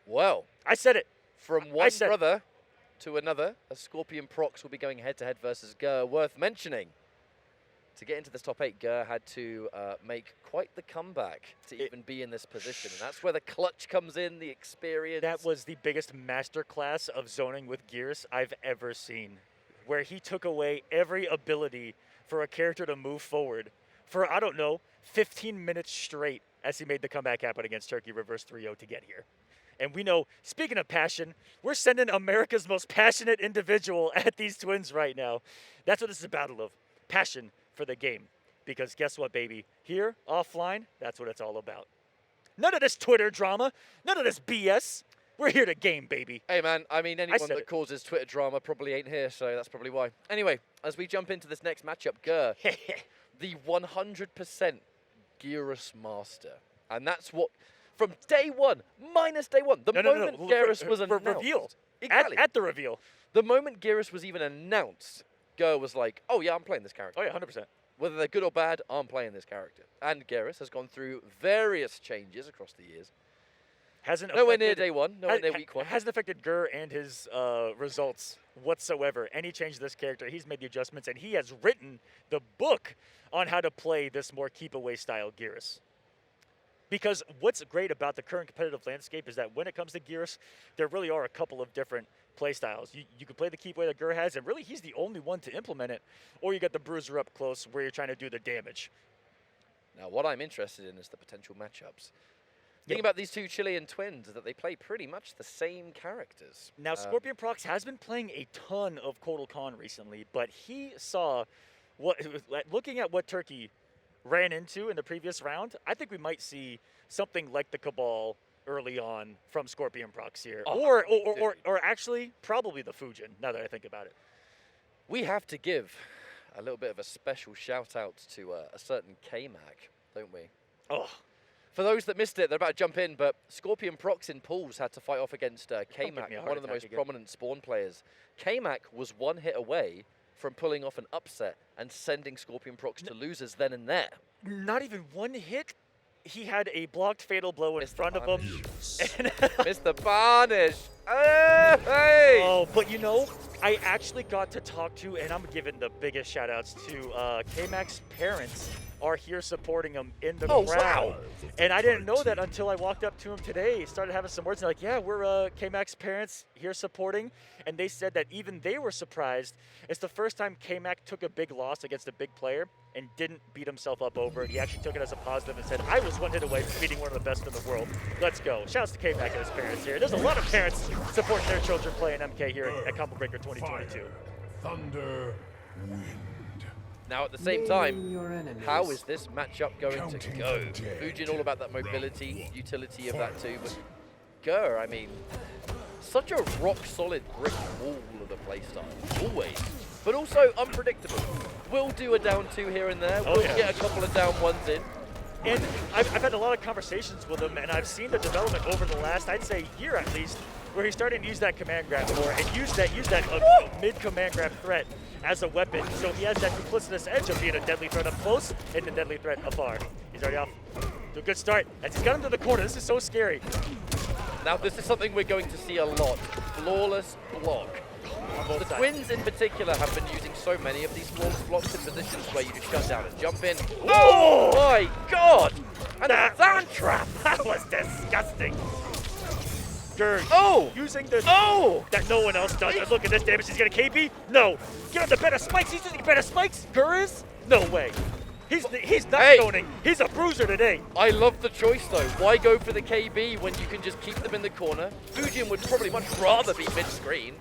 Well, I said it. from one brother to another, a Scorpionprocs will be going head-to-head versus Gur. Worth mentioning, to get into this top 8, Gur had to make quite the comeback to even be in this position. And that's where the clutch comes in, the experience. That was the biggest masterclass of zoning with Gears I've ever seen, where he took away every ability for a character to move forward for, I don't know, 15 minutes straight as he made the comeback happen against Turkey reverse 3-0 to get here. And we know, speaking of passion, we're sending America's most passionate individual at these twins right now. That's what this is a battle of. Passion for the game. Because guess what, baby? Here, offline, that's what it's all about. None of this Twitter drama. None of this BS. We're here to game, baby. Hey, man, I mean, anyone that causes Twitter drama probably ain't here, so that's probably why. Anyway, as we jump into this next matchup, Gur, the 100% Gearus master. And that's what, from day one, minus day one, the moment Gearus was announced. Reveal. Exactly. At the reveal. The moment Gearus was even announced, Gur was like, oh yeah, I'm playing this character. Oh yeah, 100%. Whether they're good or bad, I'm playing this character. And Gearus has gone through various changes across the years. Nowhere near day one, nowhere near week one. Hasn't affected Gur and his results whatsoever. Any change to this character, he's made the adjustments, and he has written the book on how to play this more keep-away style Gearus. Because what's great about the current competitive landscape is that when it comes to Gearus, there really are a couple of different play styles. You can play the keep away that Gur has, and really he's the only one to implement it, or you got the Bruiser up close where you're trying to do the damage. Now, what I'm interested in is the potential matchups. The thing about these two Chilean twins is that they play pretty much the same characters. Now, Scorpionprocs has been playing a ton of Kotal Khan recently, but he saw, looking at what Turkey ran into in the previous round, I think we might see something like the Cabal early on from Scorpionprocs here. Or actually, probably the Fujin, now that I think about it. We have to give a little bit of a special shout-out to a certain K-Mac, don't we? Oh. For those that missed it, they're about to jump in, but Scorpionprocs in pools had to fight off against K-Mac, one of the most prominent spawn players. K-Mac was one hit away from pulling off an upset and sending Scorpionprocs to losers then and there. Not even one hit. He had a blocked fatal blow in front of him. Mr. Barnish. Hey! Oh, but you know, I actually got to talk to, and I'm giving the biggest shout outs to K-Mac's parents are here supporting him in the crowd. Wow. And I didn't know that until I walked up to him today, started having some words, and like, yeah, we're K-Mac's parents here supporting. And they said that even they were surprised. It's the first time K-Mac took a big loss against a big player and didn't beat himself up over it. He actually took it as a positive and said, I was one hit away from beating one of the best in the world. Let's go. Shouts to K-Mac and his parents here. There's a lot of parents supporting their children playing MK here at Combo Breaker 2022. Fire, thunder, wind. Now, at the same time, how is this matchup going to go? Fujin all about that mobility, utility of that too, but Gur, I mean, such a rock-solid brick wall of a playstyle, always, but also unpredictable. We'll do a down two here and there, we'll get a couple of down ones in. And I've had a lot of conversations with him, and I've seen the development over the last, I'd say, year at least, where he's starting to use that command grab more and use that mid-command grab threat as a weapon. So he has that duplicitous edge of being a deadly threat up close and a deadly threat afar. He's already off to a good start. As he's got him to the corner, this is so scary. Now this is something we're going to see a lot. Flawless block. The twins in particular have been using so many of these flawless blocks in positions where you just shut down and jump in. Oh my god! And a sand trap! That was disgusting. Gur using this that no one else does. And look at this damage. He's gonna KB? No. Give him the better spikes. He's using better spikes. Gur is? No way. He's not zoning. He's a bruiser today. I love the choice though. Why go for the KB when you can just keep them in the corner? Fujin would probably much rather be mid-screen.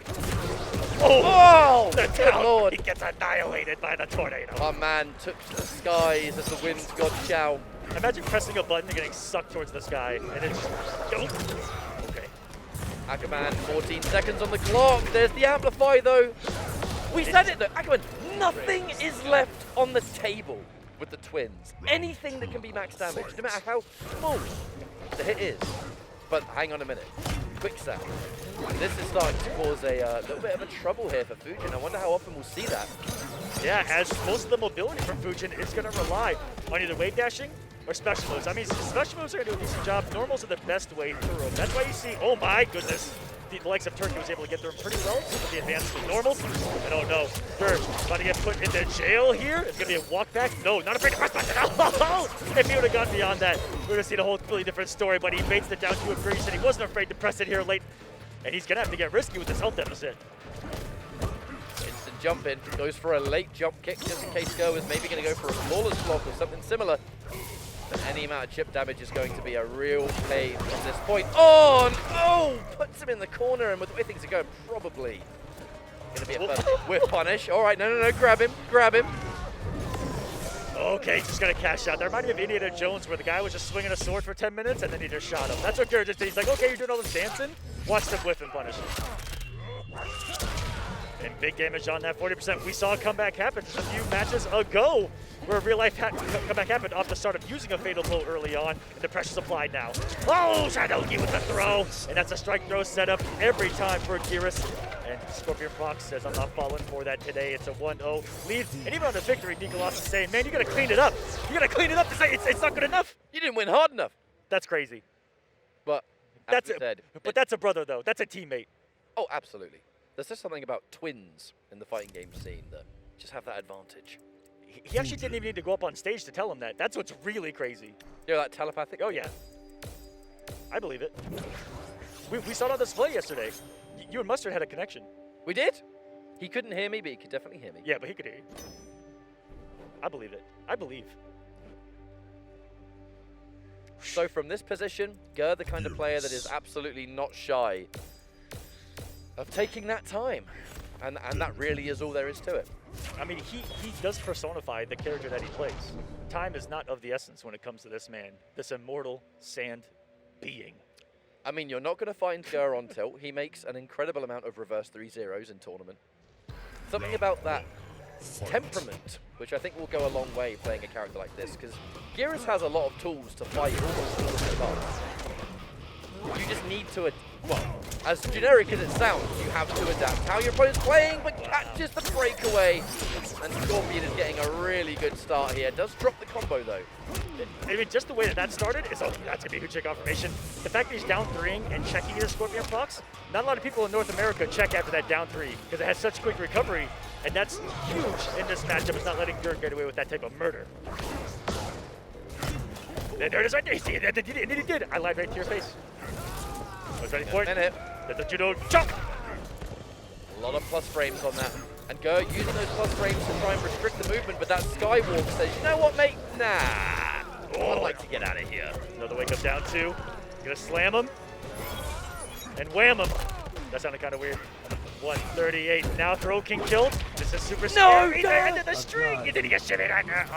Oh, the town. He gets annihilated by the tornado. Our man took to the skies as the winds got chow. Imagine pressing a button and getting sucked towards the sky. And it's okay. Ackerman, 14 seconds on the clock. There's the amplify though. We said it though. Ackerman, nothing is left on the table with the twins. Anything that can be max damage, no matter how small the hit is. But hang on a minute. Quicksand. This is starting to cause a little bit of a trouble here for Fujin. I wonder how often we'll see that. Yeah, as most of the mobility from Fujin is going to rely on either wave dashing or special moves. I mean, special moves are going to do a decent job. Normals are the best way through them. That's why you see, oh my goodness, the likes of Turkey was able to get through them pretty well with the advanced with normals. I don't know. They're about to get put into jail here. It's going to be a walk back. No, not afraid to press button. Oh, if he would have gone beyond that, we would have seen a whole completely different story, but he baits it down to a He said he wasn't afraid to press it here late, and he's going to have to get risky with this health deficit. Instant jump in, goes for a late jump kick just in case Go is maybe going to go for a flawless block or something similar. But any amount of chip damage is going to be a real pain from this point on. Oh, puts him in the corner, and with the way things are going, probably going to be a first whiff punish. All right, no, grab him. Okay, just going to cash out. That reminded me of Indiana Jones, where the guy was just swinging a sword for 10 minutes, and then he just shot him. That's what Garrett just did. He's like, okay, you're doing all this dancing? Watch them whiff and punish him. And big damage on that 40%. We saw a comeback happen just a few matches ago, where a real-life comeback happened off the start of using a Fatal Blow early on, and the pressure's applied now. Oh, Shadoki with the throw! And that's a strike throw setup every time for Geras. And Scorpionprocs says, I'm not falling for that today. It's a 1-0 lead. And even on the victory, Nicolas is saying, man, you gotta clean it up. You gotta clean it up to say it's not good enough. You didn't win hard enough. That's crazy. But That's a brother, though. That's a teammate. Oh, absolutely. There's just something about twins in the fighting game scene that just have that advantage. He actually didn't even need to go up on stage to tell him that. That's what's really crazy. You know, that telepathic? Oh, yeah. I believe it. We saw it on display yesterday. You and Mustard had a connection. We did? He couldn't hear me, but he could definitely hear me. Yeah, but he could hear you. I believe it. I believe. So from this position, Ger, the kind of player that is absolutely not shy of taking that time. And that really is all there is to it. I mean, he does personify the character that he plays. Time is not of the essence when it comes to this man, this immortal sand being. I mean, you're not going to find Ger on tilt. He makes an incredible amount of reverse 3-0s in tournament. Something about that temperament, which I think will go a long way playing a character like this, because Geras has a lot of tools to fight almost all of the time. You just need to, well, as generic as it sounds, you have to adapt how your opponent's playing, but catches the breakaway. And Scorpion is getting a really good start here. Does drop the combo, though. I mean, just the way that started, that's going to be a huge check confirmation. The fact that he's down 3-ing and checking his Scorpionprocs, not a lot of people in North America check after that down 3, because it has such quick recovery, and that's huge in this matchup. It's not letting Gert get away with that type of murder. There it is right there. See, and he did. I lied right to your face. I was ready for it. That's a judo chop. A lot of plus frames on that. And Ger using those plus frames to try and restrict the movement, but that Skywalk says, you know what, mate? Nah. Oh, I'd like to get out of here. Another wake up down 2. Gonna slam him. And wham him. That sounded kind of weird. 138. Now Throw King killed. This is super scary. No! Ended the string. He didn't get shit in.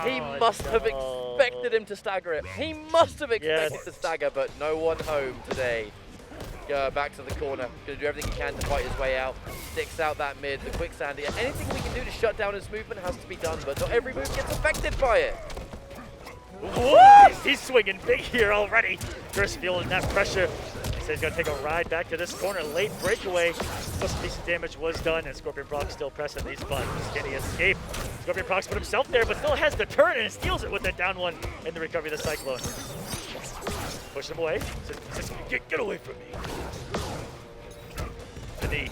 He must have expected him to stagger it. He must have expected to stagger, but no one home today. Go back to the corner. Going to do everything he can to fight his way out. Sticks out that mid, the quicksand. Anything we can do to shut down his movement has to be done, but not every move gets affected by it. What? He's swinging big here already. First feeling that pressure. He says he's going to take a ride back to this corner. Late breakaway. Plus decent damage was done, and Scorpionprocs still pressing these buttons. Can he escape? Scorpionprocs put himself there, but still has the turn and steals it with that down one in the recovery of the Cyclone. Push him away. Says, get away from me. The knee.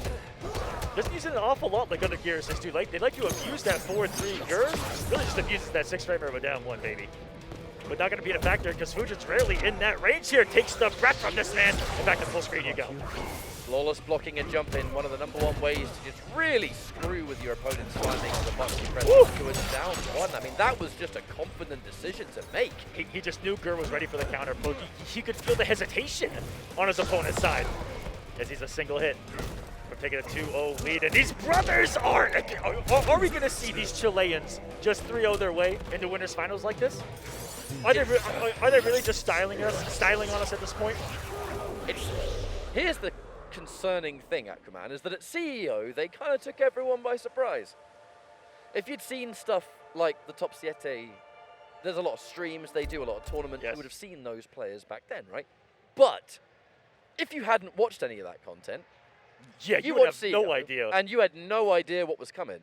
Doesn't use it an awful lot like other Gears do. They like to abuse that 4-3 Ger. Really just abuses that 6-framer of a down 1, baby. But not going to be a factor because Fujin's rarely in that range here. Takes the breath from this man. And back to full screen you go. Flawless blocking and jump in. One of the #1 ways to just really screw with your opponent's landing on the button you press to a down 1. I mean, that was just a confident decision to make. He just knew Ger was ready for the counter. But he could feel the hesitation on his opponent's side as he's a single hit. We're taking a 2-0 lead, and these brothers are we going to see these Chileans just 3-0 their way into winners finals like this? Are they really just styling on us at this point? Here's the concerning thing, Aquaman, is that at CEO, they kind of took everyone by surprise. If you'd seen stuff like the Top 7, there's a lot of streams, they do a lot of tournaments, you would have seen those players back then, right? But if you hadn't watched any of that content, you would have no idea. And you had no idea what was coming.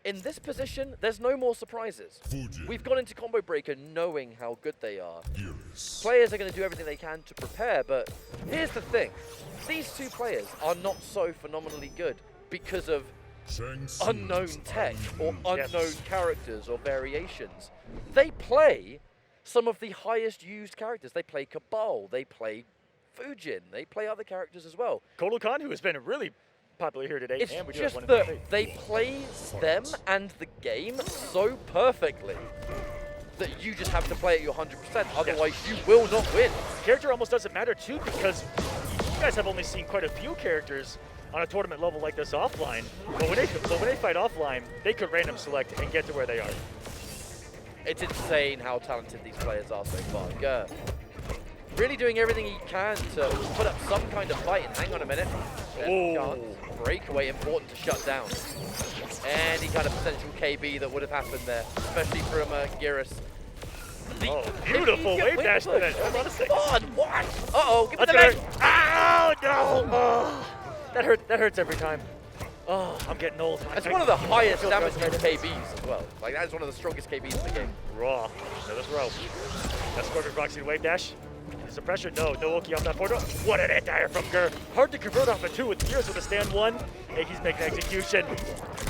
in this position, there's no more surprises. We've gone into Combo Breaker knowing how good they are. Players are going to do everything they can to prepare, but here's the thing. These two players are not so phenomenally good because of unknown tech or unknown characters or variations. They play some of the highest used characters. They play Cabal, they play Fujin, they play other characters as well. Kodokan, who has been really popular here today. It's and we do just have one in that they play them and the game so perfectly that you just have to play at your 100%, otherwise you will not win. Character almost doesn't matter too, because you guys have only seen quite a few characters on a tournament level like this offline. But when they fight offline, they could random select and get to where they are. It's insane how talented these players are so far. Gur really doing everything he can to put up some kind of fight. And hang on a minute. Breakaway important to shut down. Any kind of potential KB that would have happened there, especially from Gyrus. Beautiful wave dash to that. Hold on a second. Come on, what? Uh-oh, give me the That's leg. Oh, no. Oh, that hurts every time. Oh, I'm getting old. That's one of the highest damage KBs as well. Like, that is one of the strongest KBs in the game. Raw. Another throw. That's Scorpionprocs wave dash. Is the pressure? No Oki off that portal. What an anti-air from Gur. Hard to convert off a 2 with Gears with a stand 1. Hey, he's making execution.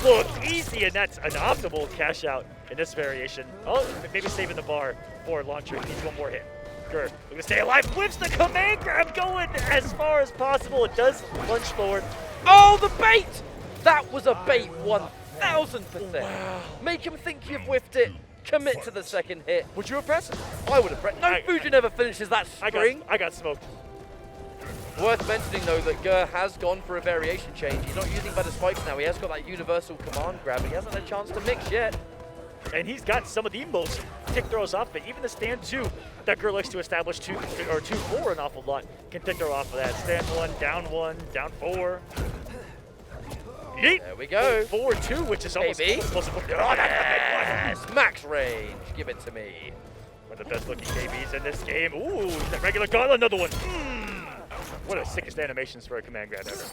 Look, easy, and that's an optimal cash out in this variation. Oh, maybe saving the bar for launcher. He needs one more hit. Gur, looking to stay alive. Whips the command grab going as far as possible. It does lunge forward. Oh, the bait! That was a bait 1,000%. Wow. Make him think you've whiffed it. Commit to the second hit. Would you have pressed? I would have pressed. No, Fujin ever finishes that string. I got smoked. Worth mentioning, though, that Gur has gone for a variation change. He's not using better spikes now. He has got that universal command grab. He hasn't had a chance to mix yet. And he's got some of the most tick throws off, but even the stand 2 that Gur likes to establish 2-4 an awful lot can tick throw off of that. Stand 1, down 4. Yeet. There we go. 4-2, which is almost close to Yes, max range. Give it to me. One of the best looking KBs in this game. Ooh, that regular gauntlet, another one. One of the sickest animations for a command grab ever.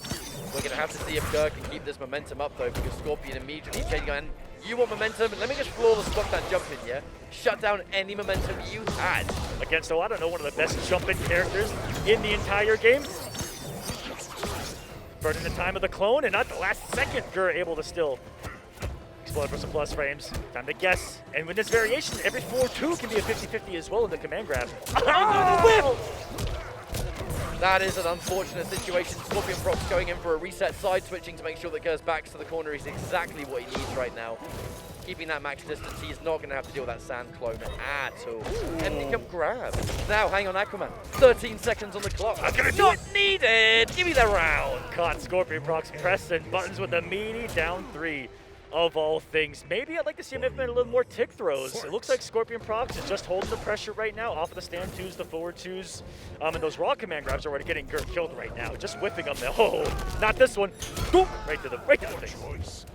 We're going to have to see if Gur can keep this momentum up, though, because Scorpion immediately changing on. You want momentum? Let me just flawless block that jump in, yeah? Shut down any momentum you had. Against, I don't know, one of the best jumping characters in the entire game. Burning the time of the clone, and not the last second, Gur able to still explode for some plus frames. Time to guess. And with this variation, every 4-2 can be a 50-50 as well in the command grab. Oh! That is an unfortunate situation. Scorpionprocs going in for a reset, side switching to make sure that Gur's back to the corner is exactly what he needs right now. Keeping that max distance, he's not going to have to deal with that sand clone at all. Empty come grab. Now, hang on, Aquaman. 13 seconds on the clock. Not needed. Give me the round. Caught Scorpionprocs pressing buttons with a meaty down 3 of all things. Maybe I'd like to see him implement a little more tick throws. It looks like Scorpionprocs is just holding the pressure right now off of the stand 2s, the forward 2s. And those raw command grabs are already getting Gur killed right now. Just whipping them there. Oh, not this one. Boom! Right to the face.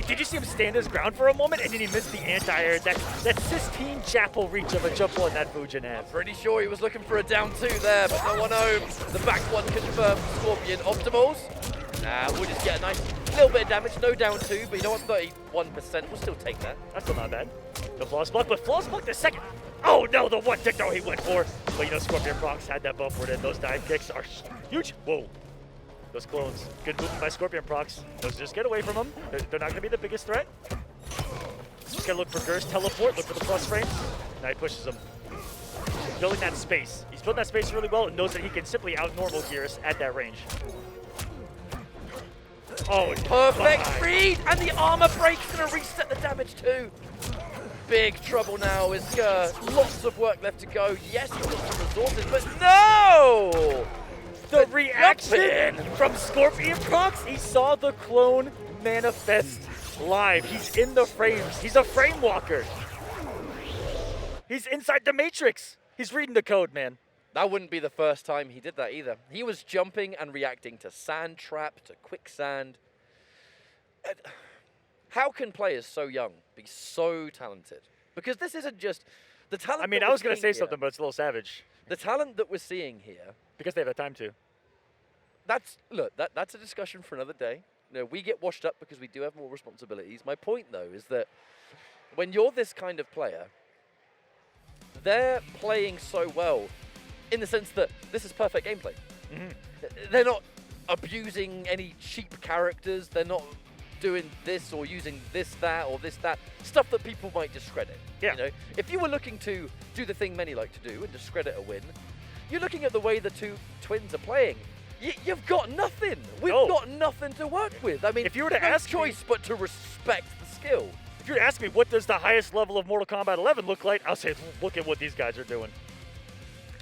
Did you see him stand his ground for a moment and then he missed the anti-air? That Sistine Chapel reach of a jump on that Fujin has. Pretty sure he was looking for a down 2 there, but no one ohms. The back one confirmed Scorpion optimals. We'll just get a nice little bit of damage, no down 2, but you know what, 31%, we'll still take that. That's still not bad. The Flawless Block, but Flawless Block the second. Oh no, the one tick throw he went for. But you know, Scorpionprocs had that bump in. Those dive kicks are huge. Whoa. Those clones. Good movement by Scorpionprocs. Those just get away from them. They're not going to be the biggest threat. Just got to look for Gur's teleport, look for the plus frames. Now he pushes them. Building that space. He's building that space really well and knows that he can simply out-normal Gears at that range. Oh, perfect read, and the armor break's going to reset the damage too. Big trouble now is Gur. Lots of work left to go. Yes, he's got some resources, but no! The reaction from Scorpionprocs, he saw the clone manifest live. He's in the frames. He's a frame walker. He's inside the matrix. He's reading the code, man. That wouldn't be the first time he did that either. He was jumping and reacting to sand trap, to quicksand. How can players so young be so talented? Because this isn't just the talent. I mean, I was going to say something, but it's a little savage. The talent that we're seeing here. Because they have the time to. That's a discussion for another day. You know, we get washed up because we do have more responsibilities. My point, though, is that when you're this kind of player, they're playing so well in the sense that this is perfect gameplay. They're not abusing any cheap characters. They're not doing this or using this, that, or this, that. Stuff that people might discredit. Yeah. You know? If you were looking to do the thing many like to do and discredit a win, you're looking at the way the two twins are playing. You've got nothing. We've got nothing to work with. I mean, if you were to no ask choice but to respect the skill. If you were to ask me what does the highest level of Mortal Kombat 11 look like, I'll say, look at what these guys are doing.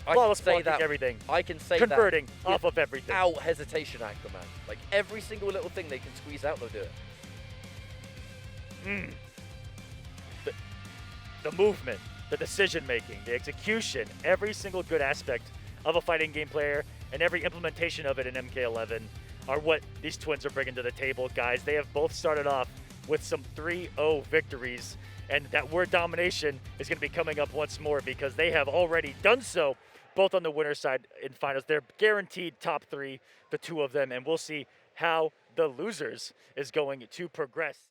Flawless blocking everything. I can say converting that off of everything. Without hesitation, Aquaman. Like every single little thing they can squeeze out, they'll do it. The movement, the decision making, the execution, every single good aspect of a fighting game player and every implementation of it in MK11 are what these twins are bringing to the table, guys. They have both started off with some 3-0 victories, and that word domination is going to be coming up once more because they have already done so, both on the winner's side in finals. They're guaranteed top 3, the two of them, and we'll see how the losers is going to progress.